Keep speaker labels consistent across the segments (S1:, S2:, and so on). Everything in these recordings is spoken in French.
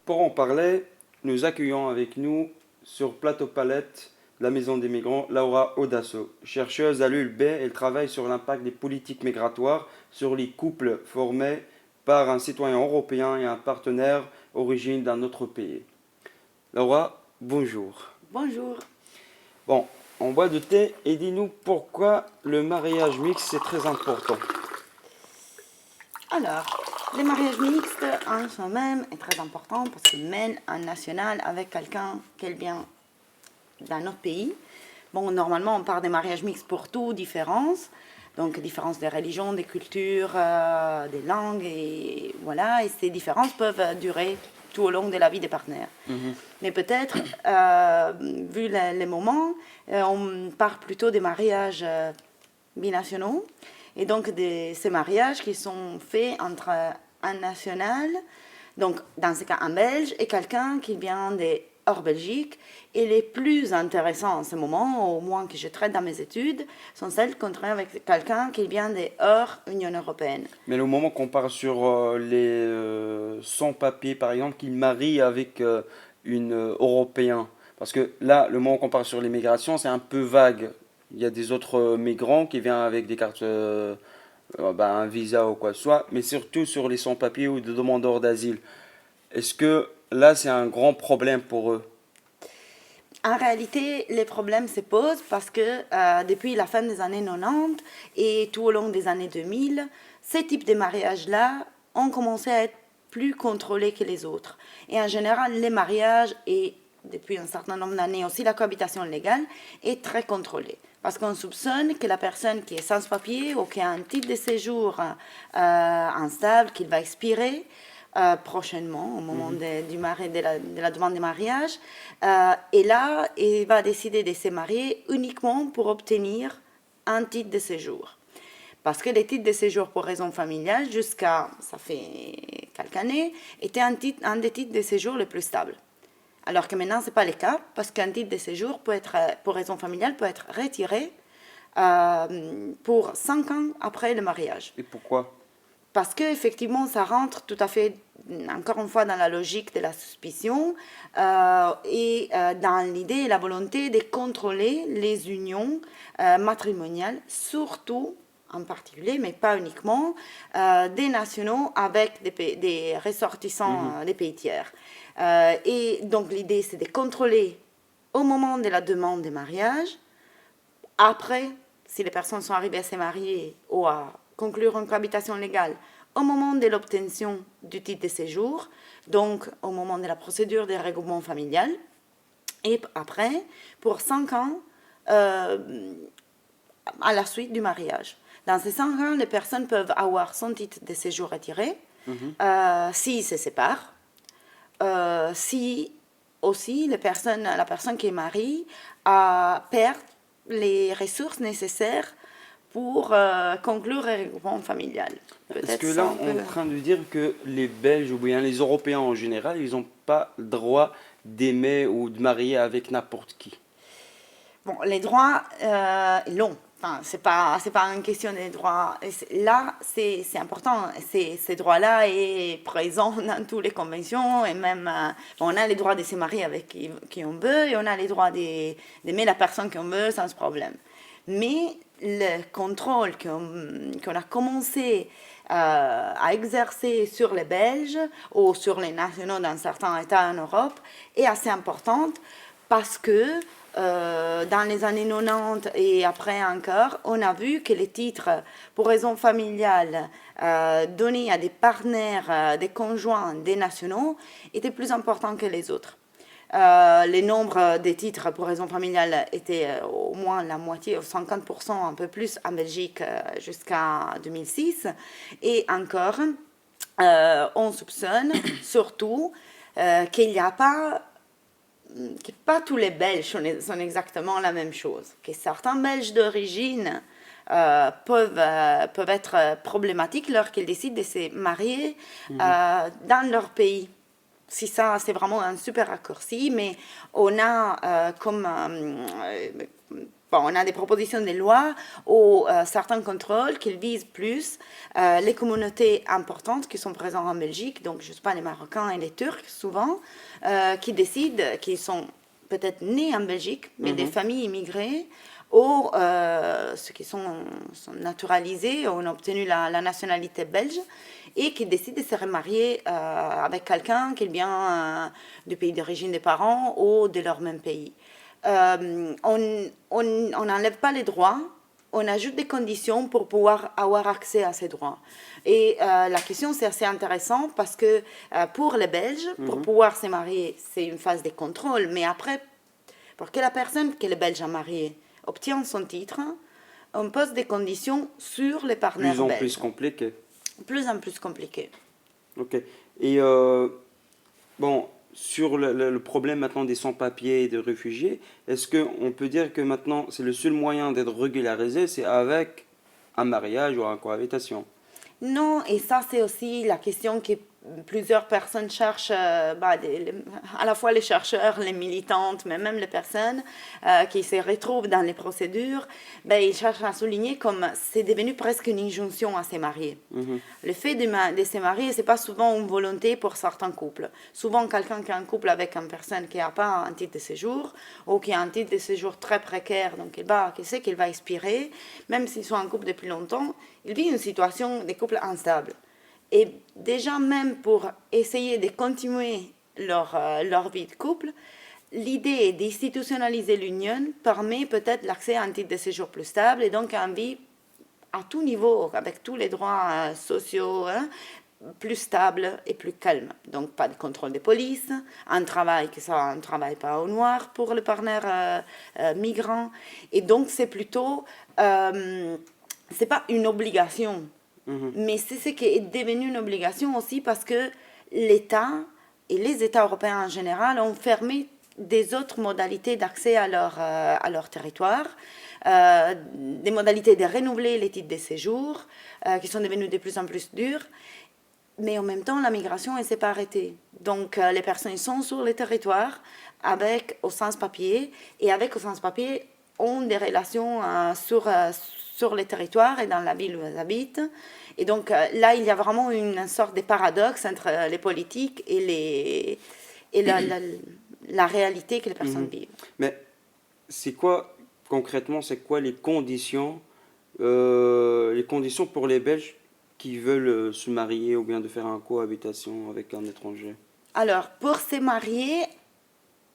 S1: Pour en parler, nous accueillons avec nous sur Plateau Palette de la Maison des Migrants Laura Audasso. Chercheuse à l'ULB, elle travaille sur l'impact des politiques migratoires sur les couples formés par un citoyen européen et un partenaire origine d'un autre pays. Laura, bonjour.
S2: Bonjour.
S1: Bon, on boit de thé et dis-nous pourquoi le mariage mixte c'est très important.
S2: Alors, les mariages mixtes en soi-même est très important parce qu'ils mènent un national avec quelqu'un qui vient d'un autre pays. Bon, normalement, on parle des mariages mixtes pour tout, différences. Donc, différences des religions, des cultures, des langues, et voilà. Et ces différences peuvent durer tout au long de la vie des partenaires. Mais peut-être, vu les moments, on parle plutôt des mariages binationaux. Et donc, ces mariages qui sont faits entre un national, donc dans ce cas un Belge, et quelqu'un qui vient de hors Belgique. Et les plus intéressants en ce moment, au moins que je traite dans mes études, sont celles qu'on traite avec quelqu'un qui vient de hors Union européenne.
S1: Mais le moment qu'on parle sur les sans-papiers, par exemple, qu'ils marient avec une Européen, parce que là, le moment qu'on parle sur l'immigration, c'est un peu vague. Il y a des autres migrants qui viennent avec des cartes, un visa ou quoi que ce soit, mais surtout sur les sans-papiers ou des demandeurs d'asile. Est-ce que là, c'est un grand problème pour eux?
S2: En réalité, les problèmes se posent parce que depuis la fin des années 90 et tout au long des années 2000, ces types de mariages-là ont commencé à être plus contrôlés que les autres. Et en général, les mariages et depuis un certain nombre d'années aussi la cohabitation légale est très contrôlée. Parce qu'on soupçonne que la personne qui est sans papier ou qui a un titre de séjour instable, qui va expirer, prochainement, au moment de la demande de mariage. Et là, il va décider de se marier uniquement pour obtenir un titre de séjour. Parce que les titres de séjour pour raison familiale, jusqu'à, ça fait quelques années, étaient un des titres de séjour les plus stables. Alors que maintenant, ce n'est pas le cas, parce qu'un titre de séjour pour raison familiale peut être retiré pour 5 ans après le mariage.
S1: Et pourquoi?
S2: Parce qu'effectivement, ça rentre tout à fait, encore une fois, dans la logique de la suspicion et dans l'idée et la volonté de contrôler les unions matrimoniales, surtout, en particulier, mais pas uniquement, des nationaux avec des ressortissants des pays tiers. Et donc l'idée, c'est de contrôler au moment de la demande de mariage, après, si les personnes sont arrivées à se marier ou à conclure une cohabitation légale, au moment de l'obtention du titre de séjour, donc au moment de la procédure de regroupement familial, et après, pour 5 ans, à la suite du mariage. Dans ces 5 ans, les personnes peuvent avoir son titre de séjour retiré, s'ils se séparent, si aussi la personne qui est mariée perd les ressources nécessaires pour conclure un regroupement familial.
S1: Est-ce que là, on est en train de dire que les Belges ou bien les Européens en général, ils n'ont pas le droit d'aimer ou de marier avec n'importe qui?
S2: Bon, les droits, ils l'ont. Enfin, c'est pas une question des droits. Là, c'est important. Ces droits-là sont présents dans toutes les conventions et même, on a les droits de se marier avec qui on veut et on a les droits d'aimer la personne qu'on veut sans problème. Mais le contrôle qu'on a commencé à exercer sur les Belges ou sur les nationaux dans certains États en Europe est assez important parce que dans les années 90 et après encore, on a vu que les titres pour raison familiale donnés à des partenaires, des conjoints, des nationaux étaient plus importants que les autres. Les nombres des titres pour raison familiale étaient au moins la moitié, 50%, un peu plus en Belgique jusqu'à 2006. Et encore, on soupçonne surtout qu'il n'y a pas que pas tous les Belges sont exactement la même chose, que certains Belges d'origine peuvent être problématiques lorsqu'ils décident de se marier dans leur pays si ça, c'est vraiment un super raccourci, mais on a on a des propositions de loi ou certains contrôles qui visent plus les communautés importantes qui sont présentes en Belgique, donc je ne sais pas, les Marocains et les Turcs souvent, qui décident, qui sont peut-être nés en Belgique, mais des familles immigrées, ou ceux qui sont naturalisés, ont obtenu la nationalité belge, et qui décident de se remarier avec quelqu'un qui vient du pays d'origine des parents ou de leur même pays. On n'enlève pas les droits, on ajoute des conditions pour pouvoir avoir accès à ces droits. Et la question, c'est assez intéressant parce que pour les Belges, pour pouvoir se marier, c'est une phase de contrôle. Mais après, pour que la personne que le Belge a mariée obtienne son titre, on pose des conditions sur les partenaires
S1: Plus en
S2: belges.
S1: plus compliqué.
S2: Plus en plus compliqué.
S1: Ok. Et bon, sur le problème maintenant des sans-papiers et des réfugiés, est-ce qu'on peut dire que maintenant c'est le seul moyen d'être régularisé, c'est avec un mariage ou une cohabitation?
S2: Non, et ça c'est aussi la question que plusieurs personnes cherchent, à la fois les chercheurs, les militantes, mais même les personnes qui se retrouvent dans les procédures, ils cherchent à souligner comme c'est devenu presque une injonction à se marier. Le fait de se marier, c'est pas souvent une volonté pour certains couples. Souvent, quelqu'un qui est en couple avec une personne qui n'a pas un titre de séjour ou qui a un titre de séjour très précaire, donc il sait qu'il va expirer, même s'ils sont en couple depuis longtemps, il vit une situation de couple instable. Et déjà, même pour essayer de continuer leur vie de couple, l'idée d'institutionnaliser l'union permet peut-être l'accès à un titre de séjour plus stable et donc à une vie à tout niveau, avec tous les droits sociaux, plus stable et plus calme. Donc pas de contrôle de police, un travail qui soit un travail pas au noir pour les partenaires migrants. Et donc c'est plutôt, c'est pas une obligation. Mais c'est ce qui est devenu une obligation aussi parce que l'État et les États européens en général ont fermé des autres modalités d'accès à leur territoire, des modalités de renouveler les titres de séjour qui sont devenues de plus en plus dures. Mais en même temps, la migration ne s'est pas arrêtée. Donc les personnes sont sur le territoire avec au sans-papier et avec au sans-papier ont des relations sur les territoires et dans la ville où elles habitent. Et donc là, il y a vraiment une sorte de paradoxe entre les politiques et la réalité que les personnes vivent.
S1: Mais c'est quoi, concrètement, c'est quoi les conditions pour les Belges qui veulent se marier ou bien de faire une cohabitation avec un étranger?
S2: Alors, pour se marier,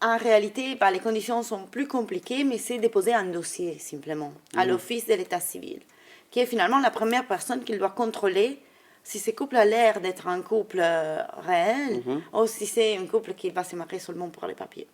S2: en réalité, les conditions sont plus compliquées, mais c'est déposer un dossier, simplement, à l'Office de l'État civil, qui est finalement la première personne qui doit contrôler si ce couple a l'air d'être un couple réel ou si c'est un couple qui va se marier seulement pour les papiers.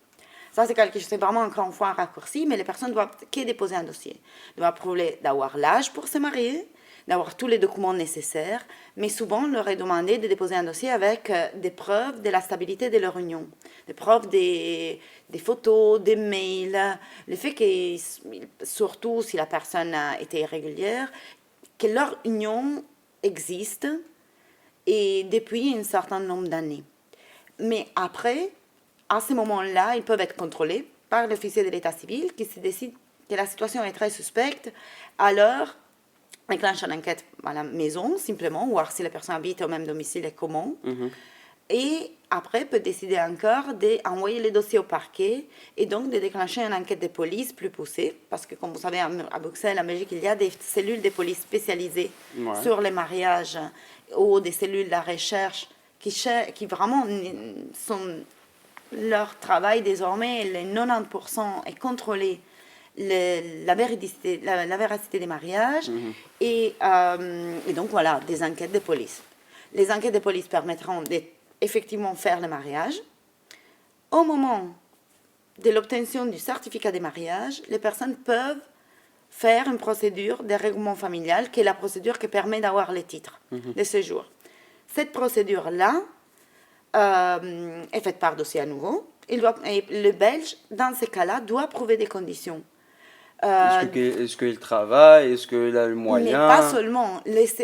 S2: Ça, c'est quelque chose, c'est vraiment encore une fois un raccourci, mais les personnes doivent déposer un dossier. Ils doivent prouver d'avoir l'âge pour se marier, d'avoir tous les documents nécessaires, mais souvent, on leur est demandé de déposer un dossier avec des preuves de la stabilité de leur union, des preuves des photos, des mails, le fait que, surtout si la personne a été irrégulière, que leur union existe et depuis un certain nombre d'années. Mais après, à ce moment-là, ils peuvent être contrôlés par l'officier de l'état civil qui se décide que la situation est très suspecte, alors déclenche une enquête à la maison, simplement, voir si la personne habite au même domicile et comment. Et après, peut décider encore d'envoyer le dossier au parquet et donc de déclencher une enquête de police plus poussée. Parce que, comme vous savez, à Bruxelles, en Belgique, il y a des cellules de police spécialisées sur les mariages ou des cellules de recherche qui vraiment sont leur travail désormais, les 90% est contrôler la véracité des mariages et donc voilà, des enquêtes de police. Les enquêtes de police permettront d'effectivement faire le mariage. Au moment de l'obtention du certificat de mariage, les personnes peuvent faire une procédure de règlement familial, qui est la procédure qui permet d'avoir les titres de séjour. Cette procédure-là est faite par dossier à nouveau. Et le Belge, dans ces cas-là, doit prouver des conditions.
S1: Est-ce qu'il travaille? Est-ce qu'il a le moyen?
S2: Mais pas seulement.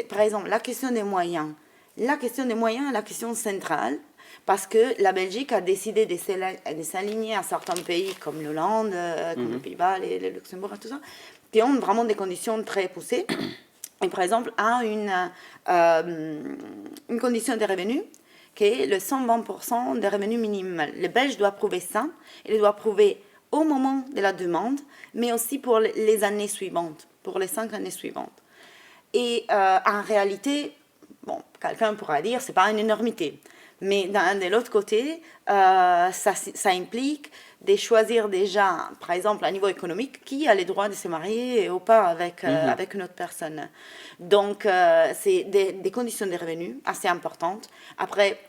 S2: Par exemple, la question des moyens. La question des moyens est la question centrale. parce que la Belgique a décidé de s'aligner à certains pays comme l'Hollande, comme les Pays-Bas, le Luxembourg et tout ça, qui ont vraiment des conditions très poussées. Et par exemple, a une condition de revenus qui est le 120% des revenus minimum. Le Belge doit prouver ça. Il doit prouver au moment de la demande, mais aussi pour les années suivantes, pour les 5 années suivantes. Et en réalité, bon, quelqu'un pourra dire c'est pas une énormité. Mais de l'autre côté, ça implique de choisir déjà, par exemple, à niveau économique, qui a le droit de se marier ou pas avec, avec une autre personne. Donc, c'est des conditions de revenus assez importantes. Après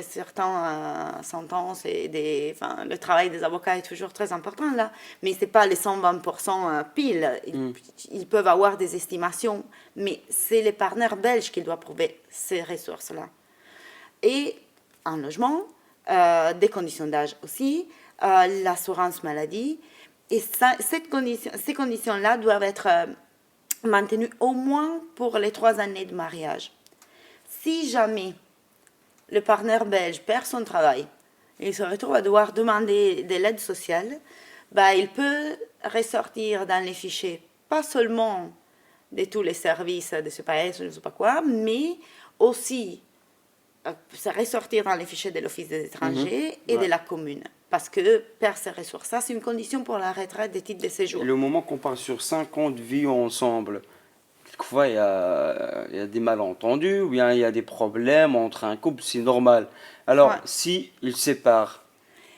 S2: certaines sentences, le travail des avocats est toujours très important là, mais ce n'est pas les 120% pile. Ils peuvent avoir des estimations, mais c'est les partenaires belges qui doivent prouver ces ressources-là. Et un logement, des conditions d'âge aussi, l'assurance maladie. Et ces conditions-là doivent être maintenues au moins pour les 3 années de mariage. Si jamais le partenaire belge perd son travail et il se retrouve à devoir demander de l'aide sociale, il peut ressortir dans les fichiers, pas seulement de tous les services de ce pays, je ne sais pas quoi, mais aussi se ressortir dans les fichiers de l'Office des étrangers et de la commune. Parce que perdre ses ressources, ça c'est une condition pour la retraite des titres de séjour.
S1: Et le moment qu'on part sur 5 ans de vie ensemble, quelquefois il y a des malentendus, ou bien il y a des problèmes entre un couple, c'est normal. Alors, si ils se séparent.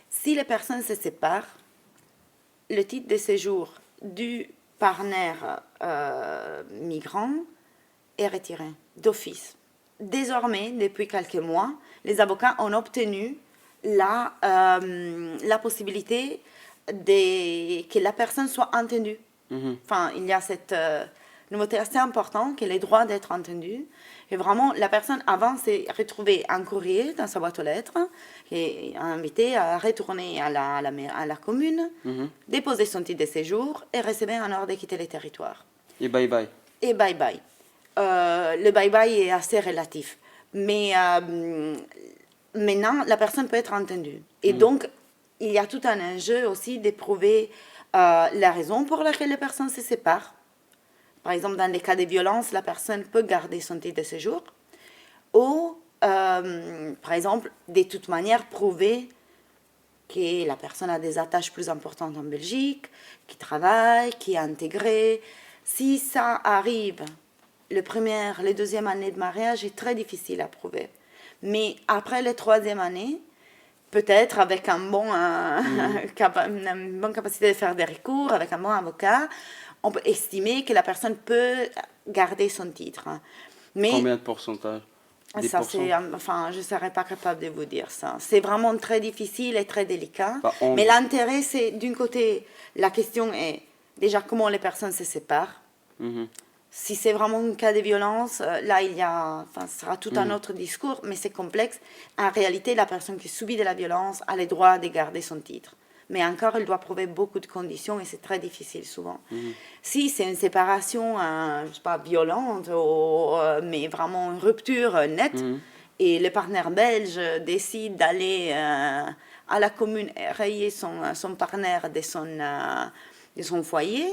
S2: Si les personnes se séparent, le titre de séjour du partenaire migrant est retiré d'office. Désormais, depuis quelques mois, les avocats ont obtenu la possibilité que la personne soit entendue. Enfin, il y a cette nouveauté assez importante que les droits d'être entendus. Et vraiment, la personne avant s'est retrouvée un courrier dans sa boîte aux lettres et a invité à retourner à la commune, déposer son titre de séjour et recevoir un ordre de quitter le territoire.
S1: Et bye bye.
S2: Et bye bye. Le bye bye est assez relatif. Mais maintenant, la personne peut être entendue. Et donc, il y a tout un enjeu aussi de prouver la raison pour laquelle les personnes se séparent. Par exemple, dans les cas de violence, la personne peut garder son titre de séjour. Ou, par exemple, de toute manière, prouver que la personne a des attaches plus importantes en Belgique, qui travaille, qui est intégrée. Si ça arrive, les 2e années de mariage est très difficile à prouver. Mais après les 3e années, peut-être avec une bonne capacité de faire des recours, avec un bon avocat, on peut estimer que la personne peut garder son titre. Mais
S1: combien de pourcentage?
S2: Ça, je ne serais pas capable de vous dire ça. C'est vraiment très difficile et très délicat. Mais l'intérêt, c'est d'une côté, la question est déjà comment les personnes se séparent. Si c'est vraiment un cas de violence, là, ce sera tout un autre discours, mais c'est complexe. En réalité, la personne qui subit de la violence a le droit de garder son titre. Mais encore, elle doit prouver beaucoup de conditions et c'est très difficile souvent. Si c'est une séparation, je sais pas, violente, mais vraiment une rupture nette, et le partenaire belge décide d'aller à la commune et rayer son partenaire de son foyer,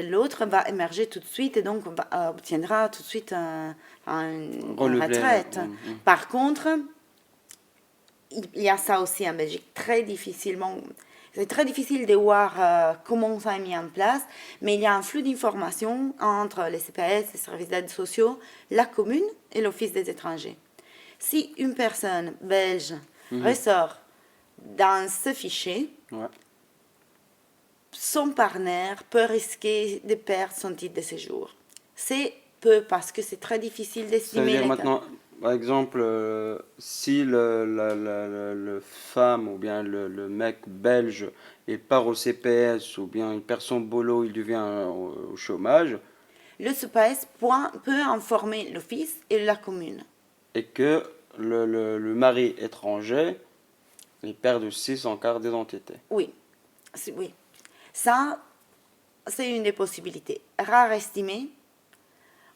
S2: l'autre va émerger tout de suite et donc obtiendra tout de suite une retraite. Par contre, il y a ça aussi en Belgique, c'est très difficile de voir comment ça est mis en place, mais il y a un flux d'informations entre les CPS, les services d'aide sociaux, la commune et l'Office des étrangers. Si une personne belge ressort dans ce fichier, son partenaire peut risquer de perdre son titre de séjour. C'est peu parce que c'est très difficile d'estimer.
S1: C'est-à-dire maintenant, par exemple, si le femme ou bien le mec belge, il part au CPS ou bien il perd son boulot, il devient au chômage.
S2: Le CPS peut informer l'office et la commune.
S1: Et que le mari étranger, il perd aussi son carte d'identité.
S2: Oui, oui. Ça, c'est une des possibilités. Rare estimée,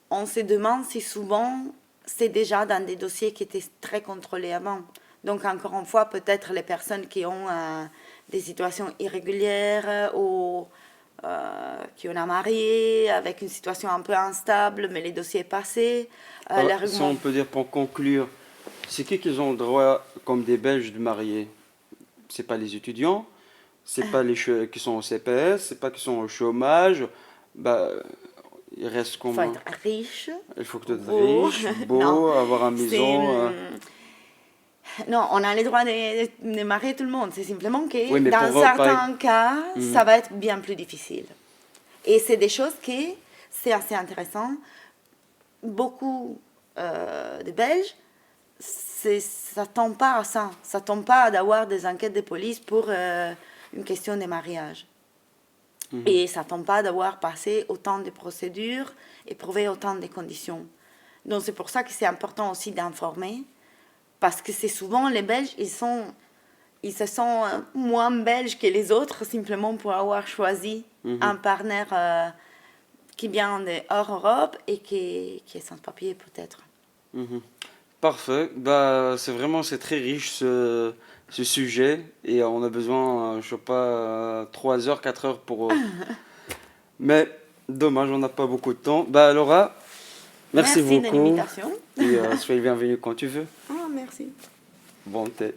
S2: on se demande si souvent c'est déjà dans des dossiers qui étaient très contrôlés avant. Donc, encore une fois, peut-être les personnes qui ont des situations irrégulières ou qui ont un marié avec une situation un peu instable, mais les dossiers passés,
S1: Si on peut dire pour conclure, c'est qui ont le droit, comme des Belges, de marier? C'est pas les étudiants, c'est pas qui sont au CPS, c'est pas qui sont au chômage. Bah, il reste
S2: il
S1: comme.
S2: faut être riche.
S1: Il faut que tu sois
S2: Beau.
S1: riche, beau,
S2: Non,
S1: avoir une maison.
S2: non, on a le droit de marier tout le monde. C'est simplement que
S1: Oui, mais
S2: dans
S1: pour
S2: certains cas,
S1: Mhm.
S2: ça va être bien plus difficile. Et c'est des choses qui, c'est assez intéressant. Beaucoup de Belges, ça tombe pas à ça. Ça tombe pas d'avoir des enquêtes de police pour une question de mariage. Et ça tombe pas d'avoir passé autant de procédures et prouvé autant de conditions. Donc c'est pour ça que c'est important aussi d'informer, parce que c'est souvent les Belges, ils se sentent moins belges que les autres simplement pour avoir choisi un partenaire qui vient de hors Europe et qui est sans papier peut-être.
S1: Mhm. Parfait. Bah, c'est très riche ce sujet et on a besoin, je sais pas, 3 heures, 4 heures pour. Mais dommage, on n'a pas beaucoup de temps. Bah, Laura, merci
S2: de
S1: beaucoup
S2: l'invitation.
S1: et soyez bienvenue quand tu veux.
S2: Ah, merci.
S1: Bon thé.